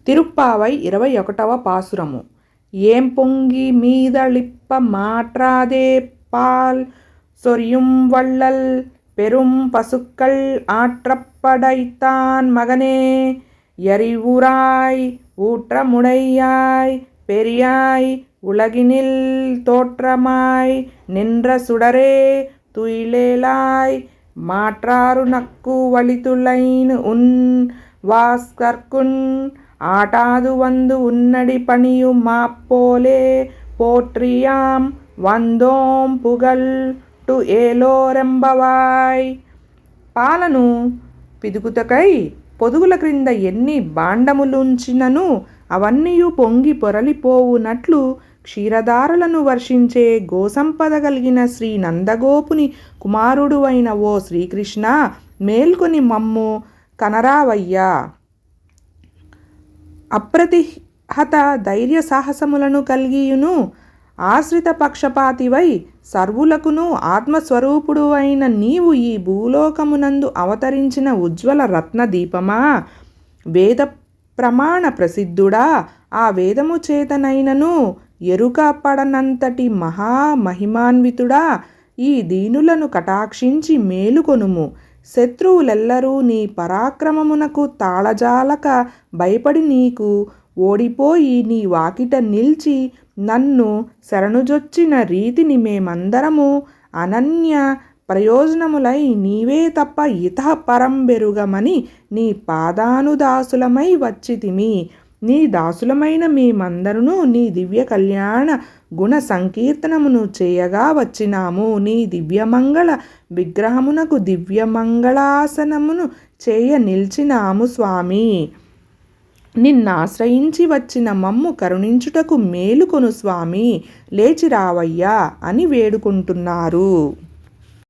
తిరుప్పావై 21వ పాసురము. ஏம் பொங்கி மீதளிப்ப மாற்றாதே பால் சொரியும் வள்ளல் பெரும் பசுக்கள் ஆற்றப்படைத்தான் மகனே, எரிவுராய் ஊற்றமுடையாய் பெரியாய் உலகினில் தோற்றமாய் நின்ற சுடரே துயிலேலாய் மாற்றாறு நக்கு வழித்துளைன் உன் வாஸ்கர்குன் ஆட்டாது வந்து உன்னடி பணியும் மாப்போலே போற்றியாம் వందోం పుగల్ టు ఏలోరెంబవాయ్. పాలను పిదుగుతకై పొదుగుల క్రింద ఎన్ని భాండములుంచినను అవన్నీయు పొంగి పొరలిపోవునట్లు క్షీరధారలను వర్షించే గోసంపద కలిగిన శ్రీ నందగోపుని కుమారుడు అయిన ఓ శ్రీకృష్ణ, మేల్కొని మమ్ము కనరావయ్యా. అప్రతిహత ధైర్య సాహసములను కలిగియును ఆశ్రిత పక్షపాతివై సర్వులకును ఆత్మస్వరూపుడు అయిన నీవు ఈ భూలోకమునందు అవతరించిన ఉజ్వల రత్నదీపమా, వేద ప్రమాణ ప్రసిద్ధుడా, ఆ వేదము చేతనైనను ఎరుక పడనంతటి మహామహిమాన్వితుడా, ఈ దీనులను కటాక్షించి మేలుకొనుము. శత్రువులెల్లరూ నీ పరాక్రమమునకు తాళజాలక భయపడి నీకు ఓడిపోయి నీ వాకిట నిలిచి నన్ను శరణుజొచ్చిన రీతిని మేమందరము అనన్య ప్రయోజనములై నీవే తప్ప ఇతః పరంబెరుగమని నీ పాదానుదాసులమై వచ్చితిమి. నీ దాసులమైన మేమందరూ నీ దివ్య కళ్యాణ గుణ సంకీర్తనమును చేయగా వచ్చినాము. నీ దివ్యమంగళ విగ్రహమునకు దివ్యమంగళాసనమును చేయ నిలిచినాము స్వామి. నిన్నాశ్రయించి వచ్చిన మమ్ము కరుణించుటకు మేలుకొను స్వామి, లేచిరావయ్యా అని వేడుకుంటున్నారు.